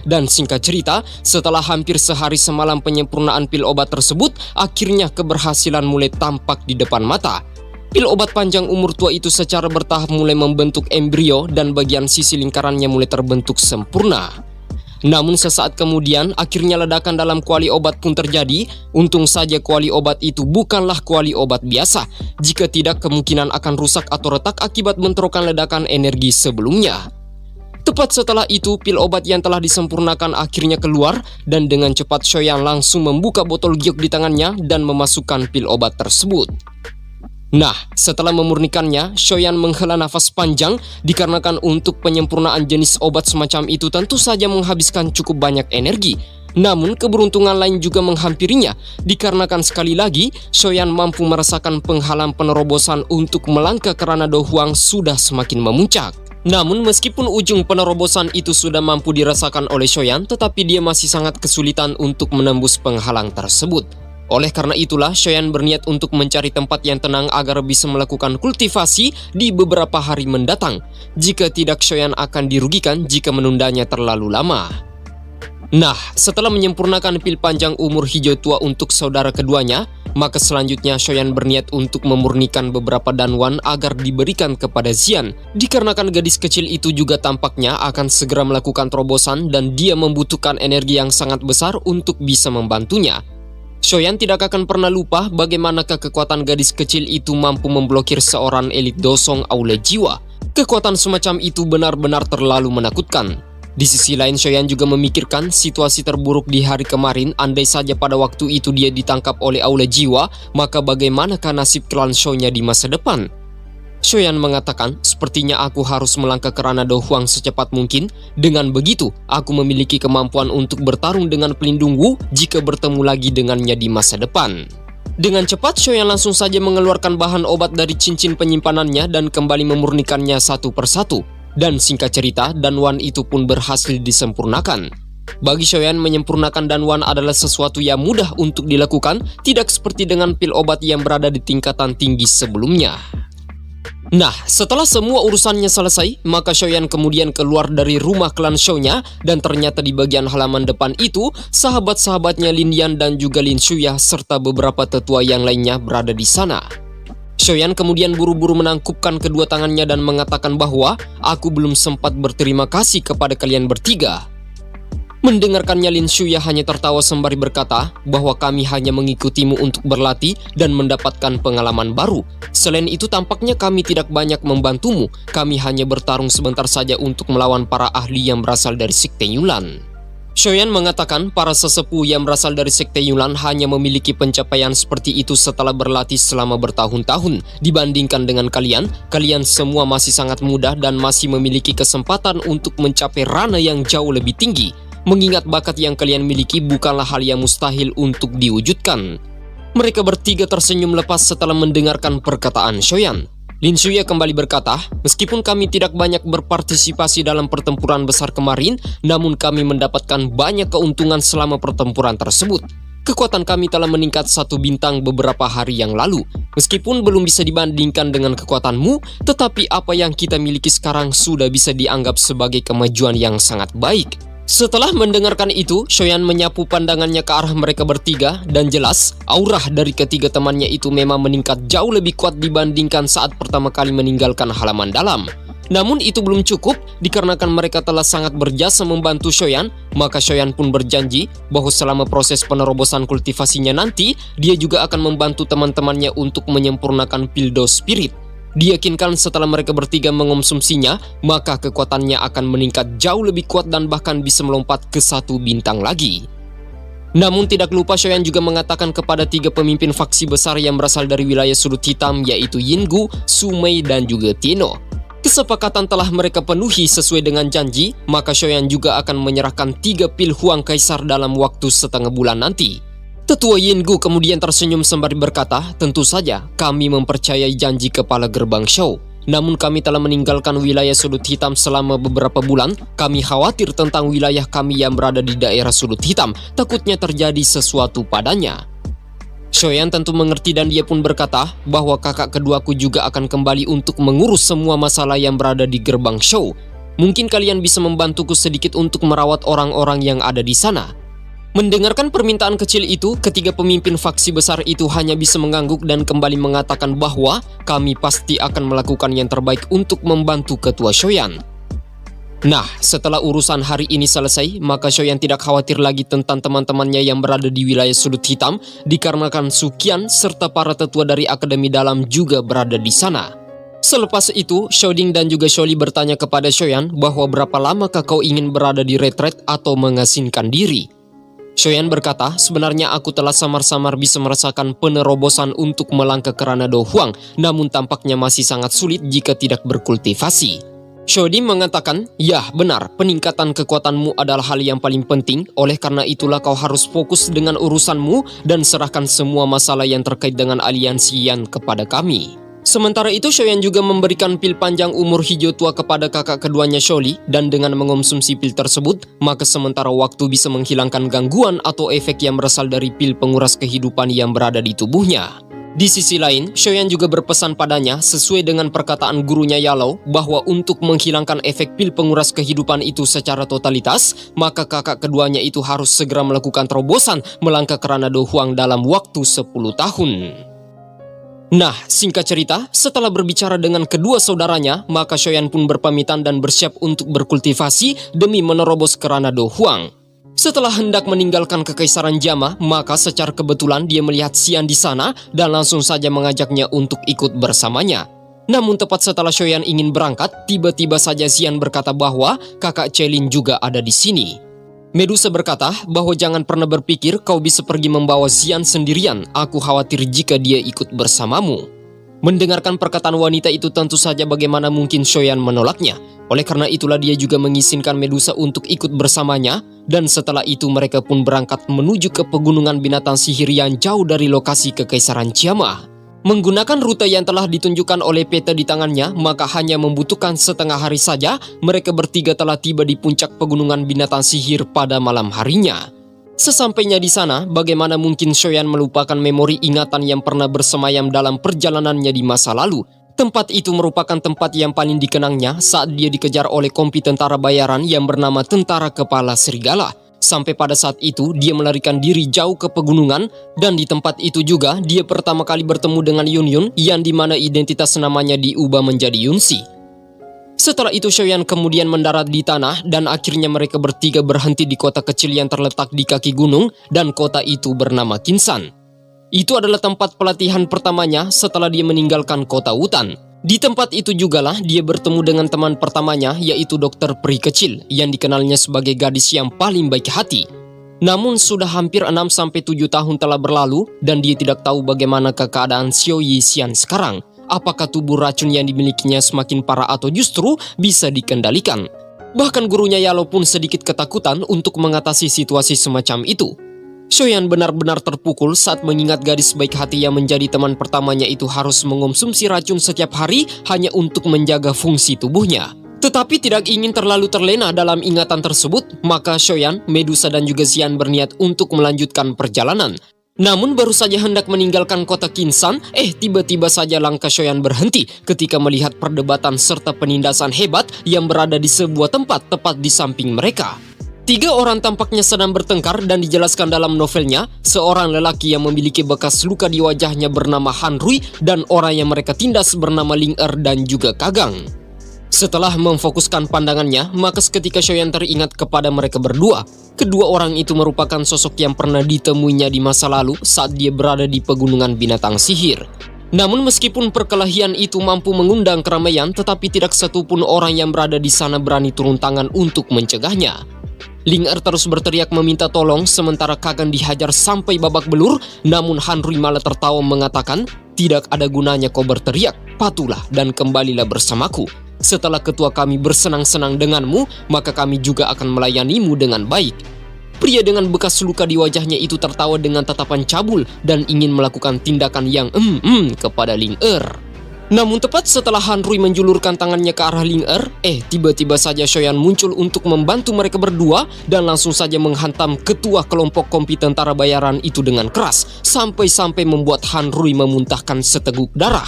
Dan singkat cerita, setelah hampir sehari semalam penyempurnaan pil obat tersebut, akhirnya keberhasilan mulai tampak di depan mata. Pil obat panjang umur tua itu secara bertahap mulai membentuk embrio dan bagian sisi lingkarannya mulai terbentuk sempurna. Namun sesaat kemudian, akhirnya ledakan dalam kuali obat pun terjadi. Untung saja kuali obat itu bukanlah kuali obat biasa. Jika tidak, kemungkinan akan rusak atau retak akibat bentrokan ledakan energi sebelumnya. Tepat setelah itu, pil obat yang telah disempurnakan akhirnya keluar, dan dengan cepat Shoyan langsung membuka botol giok di tangannya dan memasukkan pil obat tersebut. Nah, setelah memurnikannya, Shoyan menghela nafas panjang dikarenakan untuk penyempurnaan jenis obat semacam itu tentu saja menghabiskan cukup banyak energi. Namun keberuntungan lain juga menghampirinya dikarenakan sekali lagi Shoyan mampu merasakan penghalang penerobosan untuk melangkah ke ranah Do Huang sudah semakin memuncak. Namun meskipun ujung penerobosan itu sudah mampu dirasakan oleh Shoyan, tetapi dia masih sangat kesulitan untuk menembus penghalang tersebut. Oleh karena itulah, Shoyan berniat untuk mencari tempat yang tenang agar bisa melakukan kultivasi di beberapa hari mendatang. Jika tidak, Shoyan akan dirugikan jika menundanya terlalu lama. Nah, setelah menyempurnakan pil panjang umur hijau tua untuk saudara keduanya, maka selanjutnya Shoyan berniat untuk memurnikan beberapa danwan agar diberikan kepada Xian. Dikarenakan gadis kecil itu juga tampaknya akan segera melakukan terobosan dan dia membutuhkan energi yang sangat besar untuk bisa membantunya. Shoyan tidak akan pernah lupa bagaimanakah kekuatan gadis kecil itu mampu memblokir seorang elit dosong aula jiwa. Kekuatan semacam itu benar-benar terlalu menakutkan. Di sisi lain, Shoyan juga memikirkan situasi terburuk di hari kemarin. Andai saja pada waktu itu dia ditangkap oleh aula jiwa, maka bagaimanakah nasib klan Shou-nya di masa depan? Shoyan mengatakan, sepertinya aku harus melangkah ke ranah Do Huang secepat mungkin. Dengan begitu, aku memiliki kemampuan untuk bertarung dengan pelindung Wu jika bertemu lagi dengannya di masa depan. Dengan cepat, Shoyan langsung saja mengeluarkan bahan obat dari cincin penyimpanannya dan kembali memurnikannya satu persatu. Dan singkat cerita, danwan itu pun berhasil disempurnakan. Bagi Shoyan, menyempurnakan danwan adalah sesuatu yang mudah untuk dilakukan, tidak seperti dengan pil obat yang berada di tingkatan tinggi sebelumnya. Nah, setelah semua urusannya selesai, maka Shoyan kemudian keluar dari rumah klan Shou-nya dan ternyata di bagian halaman depan itu, sahabat-sahabatnya Lin Yan dan juga Lin Shuya serta beberapa tetua yang lainnya berada di sana. Shoyan kemudian buru-buru menangkupkan kedua tangannya dan mengatakan bahwa aku belum sempat berterima kasih kepada kalian bertiga. Mendengarkannya, Lin Shuya hanya tertawa sembari berkata bahwa kami hanya mengikutimu untuk berlatih dan mendapatkan pengalaman baru. Selain itu tampaknya kami tidak banyak membantumu, kami hanya bertarung sebentar saja untuk melawan para ahli yang berasal dari Sekte Yulan. Shoyan mengatakan para sesepuh yang berasal dari Sekte Yulan hanya memiliki pencapaian seperti itu setelah berlatih selama bertahun-tahun. Dibandingkan dengan kalian, kalian semua masih sangat muda dan masih memiliki kesempatan untuk mencapai ranah yang jauh lebih tinggi. Mengingat bakat yang kalian miliki bukanlah hal yang mustahil untuk diwujudkan. Mereka bertiga tersenyum lepas setelah mendengarkan perkataan Shoyan. Lin Shuya kembali berkata, meskipun kami tidak banyak berpartisipasi dalam pertempuran besar kemarin, namun kami mendapatkan banyak keuntungan selama pertempuran tersebut. Kekuatan kami telah meningkat 1 bintang beberapa hari yang lalu. Meskipun belum bisa dibandingkan dengan kekuatanmu, tetapi apa yang kita miliki sekarang sudah bisa dianggap sebagai kemajuan yang sangat baik. Setelah mendengarkan itu, Shoyan menyapu pandangannya ke arah mereka bertiga dan jelas aura dari ketiga temannya itu memang meningkat jauh lebih kuat dibandingkan saat pertama kali meninggalkan halaman dalam. Namun itu belum cukup dikarenakan mereka telah sangat berjasa membantu Shoyan, maka Shoyan pun berjanji bahwa selama proses penerobosan kultivasinya nanti, dia juga akan membantu teman-temannya untuk menyempurnakan Pildo Spirit. Diyakinkan setelah mereka bertiga mengonsumsinya, maka kekuatannya akan meningkat jauh lebih kuat dan bahkan bisa melompat ke 1 bintang lagi. Namun tidak lupa Shoyan juga mengatakan kepada 3 pemimpin faksi besar yang berasal dari wilayah sudut hitam yaitu Yinggu, Su Mei dan juga Tino. Kesepakatan telah mereka penuhi sesuai dengan janji, maka Shoyan juga akan menyerahkan 3 pil Huang Kaisar dalam waktu setengah bulan nanti. Tetua Yinggu kemudian tersenyum sembari berkata, tentu saja kami mempercayai janji kepala gerbang Shou. Namun kami telah meninggalkan wilayah sudut hitam selama beberapa bulan. Kami khawatir tentang wilayah kami yang berada di daerah sudut hitam. Takutnya terjadi sesuatu padanya. Shoyan tentu mengerti dan dia pun berkata bahwa kakak keduaku juga akan kembali untuk mengurus semua masalah yang berada di gerbang Shou. Mungkin kalian bisa membantuku sedikit untuk merawat orang-orang yang ada di sana." Mendengarkan permintaan kecil itu, ketiga pemimpin faksi besar itu hanya bisa mengangguk dan kembali mengatakan bahwa kami pasti akan melakukan yang terbaik untuk membantu ketua Shoyan. Nah, setelah urusan hari ini selesai, maka Shoyan tidak khawatir lagi tentang teman-temannya yang berada di wilayah sudut hitam, dikarenakan Sukian serta para tetua dari Akademi Dalam juga berada di sana. Selepas itu, Shoding dan juga Sholi bertanya kepada Shoyan bahwa berapa lamakah kau ingin berada di retret atau mengasingkan diri. Shoyan berkata, sebenarnya aku telah samar-samar bisa merasakan penerobosan untuk melangkah ke ranah Do Huang, namun tampaknya masih sangat sulit jika tidak berkultivasi. Shodi mengatakan, ya benar, peningkatan kekuatanmu adalah hal yang paling penting, oleh karena itulah kau harus fokus dengan urusanmu dan serahkan semua masalah yang terkait dengan aliansi Yan kepada kami. Sementara itu, Shoyan juga memberikan pil panjang umur hijau tua kepada kakak keduanya Sholi, dan dengan mengonsumsi pil tersebut, maka sementara waktu bisa menghilangkan gangguan atau efek yang berasal dari pil penguras kehidupan yang berada di tubuhnya. Di sisi lain, Shoyan juga berpesan padanya sesuai dengan perkataan gurunya Yalo bahwa untuk menghilangkan efek pil penguras kehidupan itu secara totalitas, maka kakak keduanya itu harus segera melakukan terobosan melangkah ke ranah Do Huang dalam waktu 10 tahun. Nah, singkat cerita, setelah berbicara dengan kedua saudaranya, maka Shoyan pun berpamitan dan bersiap untuk berkultivasi demi menerobos ke ranah Do Huang. Setelah hendak meninggalkan kekaisaran Jama, maka secara kebetulan dia melihat Xian di sana dan langsung saja mengajaknya untuk ikut bersamanya. Namun tepat setelah Shoyan ingin berangkat, tiba-tiba saja Xian berkata bahwa kakak Celin juga ada di sini. Medusa berkata bahwa jangan pernah berpikir kau bisa pergi membawa Xian sendirian, aku khawatir jika dia ikut bersamamu. Mendengarkan perkataan wanita itu tentu saja bagaimana mungkin Shoyan menolaknya. Oleh karena itulah dia juga mengizinkan Medusa untuk ikut bersamanya, dan setelah itu mereka pun berangkat menuju ke pegunungan binatang sihir yang jauh dari lokasi kekaisaran Jama. Menggunakan rute yang telah ditunjukkan oleh peta di tangannya, maka hanya membutuhkan setengah hari saja, mereka bertiga telah tiba di puncak pegunungan binatang sihir pada malam harinya. Sesampainya di sana, bagaimana mungkin Shoyan melupakan memori ingatan yang pernah bersemayam dalam perjalanannya di masa lalu. Tempat itu merupakan tempat yang paling dikenangnya saat dia dikejar oleh kompi tentara bayaran yang bernama Tentara Kepala Serigala. Sampai pada saat itu, dia melarikan diri jauh ke pegunungan, dan di tempat itu juga dia pertama kali bertemu dengan Yun Yun, yang dimana identitas namanya diubah menjadi Yunsi. Setelah itu, Shoyan kemudian mendarat di tanah, dan akhirnya mereka bertiga berhenti di kota kecil yang terletak di kaki gunung, dan kota itu bernama Kinsan. Itu adalah tempat pelatihan pertamanya setelah dia meninggalkan kota Wutan. Di tempat itu jugalah dia bertemu dengan teman pertamanya, yaitu dokter peri kecil yang dikenalnya sebagai gadis yang paling baik hati. Namun sudah hampir 6-7 tahun telah berlalu dan dia tidak tahu bagaimana keadaan Xiao Yixian sekarang. Apakah tubuh racun yang dimilikinya semakin parah atau justru bisa dikendalikan? Bahkan gurunya Yalo pun sedikit ketakutan untuk mengatasi situasi semacam itu. Shoyan benar-benar terpukul saat mengingat gadis baik hati yang menjadi teman pertamanya itu harus mengonsumsi racun setiap hari hanya untuk menjaga fungsi tubuhnya. Tetapi tidak ingin terlalu terlena dalam ingatan tersebut, maka Shoyan, Medusa dan juga Xian berniat untuk melanjutkan perjalanan. Namun baru saja hendak meninggalkan kota Kinsan, tiba-tiba saja langkah Shoyan berhenti ketika melihat perdebatan serta penindasan hebat yang berada di sebuah tempat tepat di samping mereka. 3 orang tampaknya sedang bertengkar dan dijelaskan dalam novelnya, seorang lelaki yang memiliki bekas luka di wajahnya bernama Han Rui dan orang yang mereka tindas bernama Ling Er dan juga Kagang. Setelah memfokuskan pandangannya, maka seketika Shoyan teringat kepada mereka berdua. Kedua orang itu merupakan sosok yang pernah ditemuinya di masa lalu saat dia berada di pegunungan binatang sihir. Namun meskipun perkelahian itu mampu mengundang keramaian, tetapi tidak satupun orang yang berada di sana berani turun tangan untuk mencegahnya. Ling Er terus berteriak meminta tolong sementara Kagan dihajar sampai babak belur, namun Han Rui malah tertawa mengatakan, "Tidak ada gunanya kau berteriak, patuhlah dan kembalilah bersamaku. Setelah ketua kami bersenang-senang denganmu, maka kami juga akan melayanimu dengan baik." Pria dengan bekas luka di wajahnya itu tertawa dengan tatapan cabul dan ingin melakukan tindakan yang kepada Ling Er. Namun tepat setelah Han Rui menjulurkan tangannya ke arah Ling Er, tiba-tiba saja Shoyan muncul untuk membantu mereka berdua dan langsung saja menghantam ketua kelompok kompi tentara bayaran itu dengan keras, sampai-sampai membuat Han Rui memuntahkan seteguk darah.